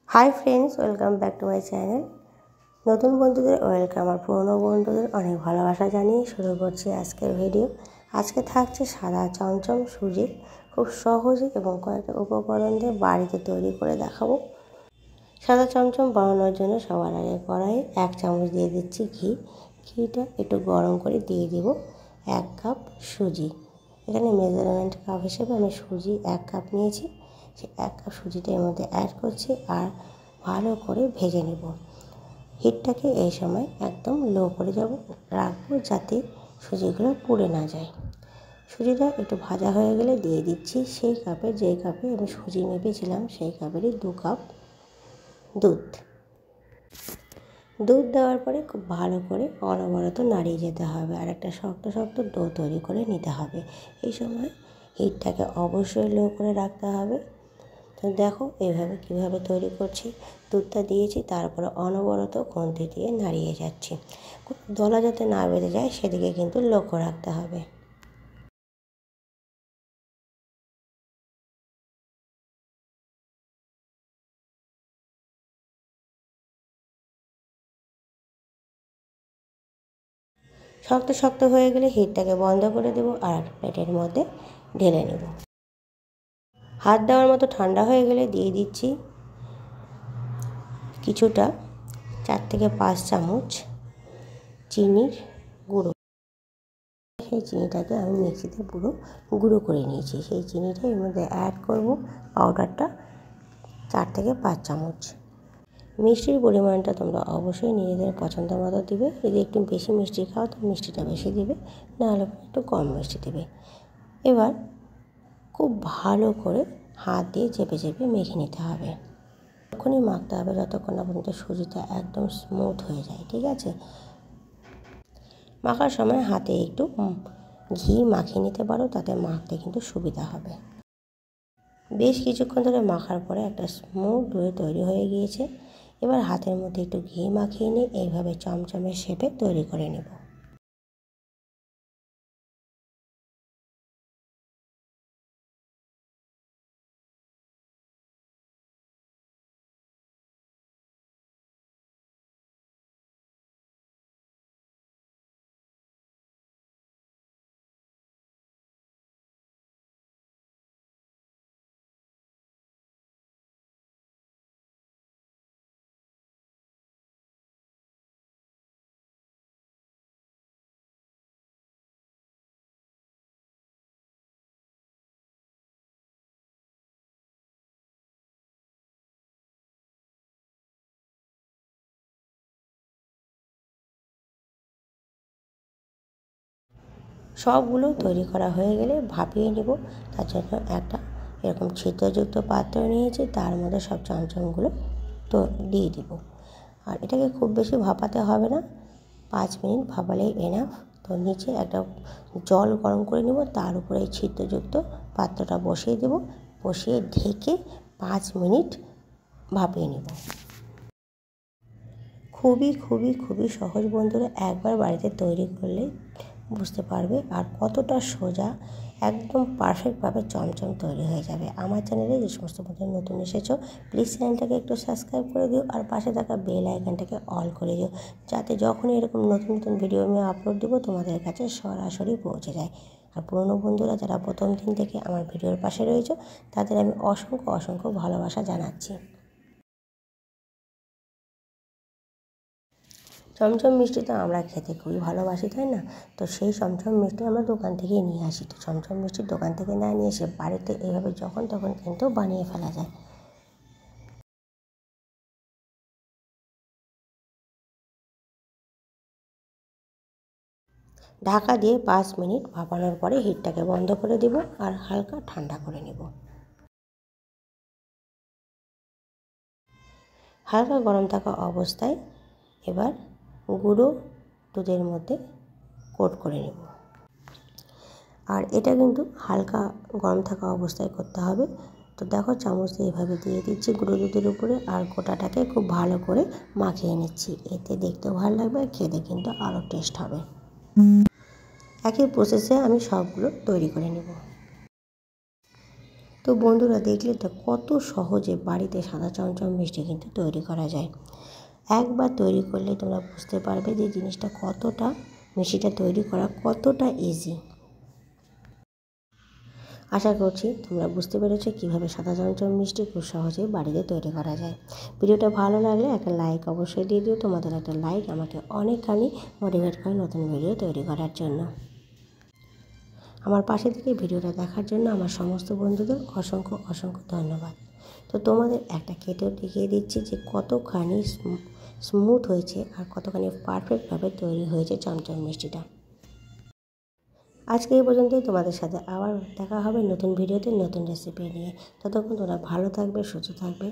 Hi friends, welcome back to my channel. নতুন বন্ধুদের welcome, আর পুরনো বন্ধুদের অনেক ভালোবাসা জানিয়ে শুরু করছি আজকের ভিডিও। আজকে থাকছে সাদা চমচম সুজি, খুব সহজে এবং কয়েকটা উপকরণ দিয়ে বাড়িতে তৈরি করে দেখাবো। সাদা চমচম বানানোর জন্য সবার আগে কড়াইয়ে 1 চামচ দিয়ে দিচ্ছি ঘি। ঘিটা একটু গরম করে দিয়ে দিব 1 কাপ সুজি। এখানে মেজারমেন্ট কাপ হিসেবে আমি সুজি 1 কাপ নিয়েছি। সেই 1 কাপ সুজিটা এর মধ্যে অ্যাড করছি আর ভালো করে ভেজে নেব। হিটটাকে এই সময় একদম লো করে রাখবো যাতে সুজিগুলো পুড়ে না যায়। সুজিটা একটু ভাজা হয়ে গেলে দিয়ে দিচ্ছি সেই কাপে, যেই কাপে আমি সুজি মেপেছিলাম সেই কাপেরই 2 কাপ দুধ। দুধ দেওয়ার পরে খুব ভালো করে অনবরত নাড়িয়ে যেতে হবে আর একটা শক্ত শক্ত ডো তৈরি করে নিতে হবে। এই সময় হিটটাকে অবশ্যই লো করে রাখতে হবে। তো দেখো এইভাবে কীভাবে তৈরি করছি। দুধটা দিয়েছি, তারপরে অনবরত খুন্তি দিয়ে নাড়িয়ে যাচ্ছি। দলা যাতে না বেঁধে যায় সেদিকে কিন্তু লক্ষ্য রাখতে হবে। শক্ত শক্ত হয়ে গেলে হিটটাকে বন্ধ করে দেবো আর প্লেটের মধ্যে ঢেলে নেব। হাত দেওয়ার মতো ঠান্ডা হয়ে গেলে দিয়ে দিচ্ছি কিছুটা 4 থেকে 5 চামচ চিনির গুঁড়ো। সেই চিনিটাকে আমি মিক্সিতে পুরো গুঁড়ো করে নিয়েছি। সেই চিনিটা এর মধ্যে অ্যাড করব পাউডারটা 4 থেকে 5 চামচ। মিষ্টির পরিমাণটা তোমরা অবশ্যই নিজেদের পছন্দ মতো দিবে। যদি একটু বেশি মিষ্টি খাও তো মিষ্টিটা বেশি দিবে, নাহলে একটু কম মিষ্টি দেবে। এবার খুব ভালো করে হাত দিয়ে চেপে চেপে মেখে নিতে হবে। তখনই মাখতে হবে যতক্ষণ না পর্যন্ত সুজিটা একদম স্মুথ হয়ে যায়, ঠিক আছে? মাখার সময় হাতে একটু ঘি মাখিয়ে নিতে পারো, তাতে মাখতে কিন্তু সুবিধা হবে। বেশ কিছুক্ষণ ধরে মাখার পরে একটা স্মুথ ডো তৈরি হয়ে গিয়েছে। এবার হাতের মধ্যে একটু ঘি মাখিয়ে নিয়ে এইভাবে চমচমের শেপে তৈরি করে নেব। সবগুলো তৈরি করা হয়ে গেলে ভাপিয়ে নেব। তার জন্য একটা এরকম ছিদ্রযুক্ত পাত্র নিয়েছি, তার মধ্যে সব চমচমগুলো তো দিয়ে দিব। আর এটাকে খুব বেশি ভাপাতে হবে না, 5 মিনিট ভাপালেই এনাফ। তো নিচে একটা জল গরম করে নেব, তার উপরে এই ছিদ্রযুক্ত পাত্রটা বসিয়ে দেব, বসিয়ে ঢেকে 5 মিনিট ভাপিয়ে নেব। খুবই খুবই খুবই সহজ বন্ধুরা, একবার বাড়িতে তৈরি করলে বুঝতে পারবে আর কতটা সোজা, একদম পারফেক্টভাবে চমচম তৈরি হয়ে যাবে। আমার চ্যানেলে যে সমস্ত বন্ধুরা নতুন এসেছো প্লিজ চ্যানেলটাকে একটু সাবস্ক্রাইব করে দিও আর পাশে থাকা বেল আইকনটাকে অল করে দিও, যাতে যখনই এরকম নতুন নতুন ভিডিও আমি আপলোড দেবো তোমাদের কাছে সরাসরি পৌঁছে যায়। আর পুরনো বন্ধুরা যারা প্রথম দিন থেকে আমার ভিডিওর পাশে রয়েছে তাদের আমি অসংখ্য অসংখ্য ভালোবাসা জানাচ্ছি। চমচম মিষ্টি তো আমরা খেতে খুবই ভালোবাসি, তাই না? তো সেই চমচম মিষ্টি আমরা দোকান থেকেই নিয়ে আসি। তো চমচম মিষ্টি দোকান থেকে না নিয়ে এসে বাড়িতে এইভাবে যখন তখন কিন্তু বানিয়ে ফেলা যায়। ঢাকা দিয়ে 5 মিনিট ভাপানোর পরে হিটটাকে বন্ধ করে দেব আর হালকা ঠান্ডা করে নেব। হালকা গরম থাকা অবস্থায় এবার গুঁড়ো দুধের মধ্যে কোট করে নেব। আর এটা কিন্তু হালকা গরম থাকা অবস্থায় করতে হবে। তো দেখো চামচ দিয়ে এভাবে দিয়ে দিচ্ছি গুঁড়ো দুধের উপরে আর গোটাটাকে খুব ভালো করে মাখিয়ে নিচ্ছি। এতে দেখতেও ভালো লাগবে আর খেতে কিন্তু আরও টেস্ট হবে। একই প্রসেসে আমি সবগুলো তৈরি করে নেব। তো বন্ধুরা, দেখলে তো কত সহজে বাড়িতে সাদা চমচম মিষ্টি কিন্তু তৈরি করা যায়। একবার তৈরি করলে তোমরা বুঝতে পারবে যে জিনিসটা কতটা, মিষ্টিটা তৈরি করা কতটা ইজি। আশা করছি তোমরা বুঝতে পেরেছো কীভাবে সাদা চমচম মিষ্টি খুব সহজে বাড়িতে তৈরি করা যায়। ভিডিওটা ভালো লাগলে একটা লাইক অবশ্যই দিয়ে দিও। তোমাদের একটা লাইক আমাকে অনেকখানি মোটিভেট করে নতুন ভিডিও তৈরি করার জন্য। আমার পাশে থেকে ভিডিওটা দেখার জন্য আমার সমস্ত বন্ধুদের অসংখ্য অসংখ্য ধন্যবাদ। তো তোমাদের একটা খেতেও দেখিয়ে দিচ্ছি যে কতখানি স্মুথ হয়েছে আর কতখানি পারফেক্টভাবে তৈরি হয়েছে চমচম মিষ্টিটা। আজকে এই পর্যন্তই। তোমাদের সাথে আবার দেখা হবে নতুন ভিডিওতে নতুন রেসিপি নিয়ে। ততক্ষণ তোমরা ভালো থাকবে, সুস্থ থাকবে।